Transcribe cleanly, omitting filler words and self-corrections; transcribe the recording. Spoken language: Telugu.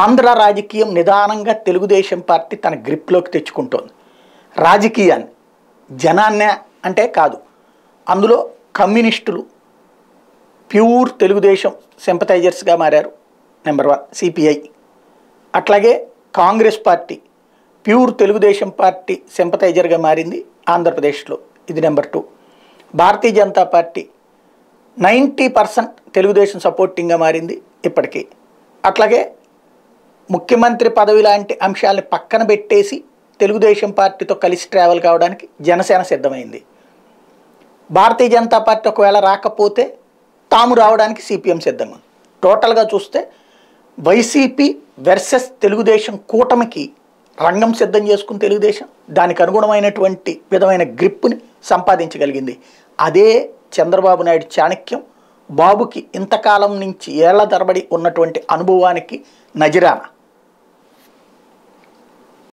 ఆంధ్ర రాజకీయం నిదానంగా తెలుగుదేశం పార్టీ తన గ్రిప్లోకి తెచ్చుకుంటోంది. రాజకీయాన్ని జనాన్నే అంటే కాదు, అందులో కమ్యూనిస్టులు ప్యూర్ తెలుగుదేశం సింపథైజర్స్గా మారారు. Number 1 CPI. అట్లాగే Congress party pure Telugu Desam party సింపథైజర్గా మారింది ఆంధ్రప్రదేశ్లో. ఇది నెంబర్ 2. భారతీయ జనతా పార్టీ 90% తెలుగుదేశం సపోర్టింగ్గా మారింది ఇప్పటికీ. అట్లాగే ముఖ్యమంత్రి పదవి లాంటి అంశాలని పక్కన పెట్టేసి తెలుగుదేశం పార్టీతో కలిసి ట్రావెల్ కావడానికి జనసేన సిద్ధమైంది. భారతీయ జనతా పార్టీ ఒకవేళ రాకపోతే తాము రావడానికి సిపిఎం సిద్ధంగా. టోటల్గా చూస్తే వైసీపీ వర్సెస్ తెలుగుదేశం కూటమికి రంగం సిద్ధం చేసుకుని తెలుగుదేశం దానికి అనుగుణమైనటువంటి విధమైన గ్రిప్పుని సంపాదించగలిగింది. అదే చంద్రబాబు నాయుడు చాణక్యం. బాబుకి ఇంతకాలం నుంచి ఏళ్ల తరబడి ఉన్నటువంటి అనుభవానికి నజరానా.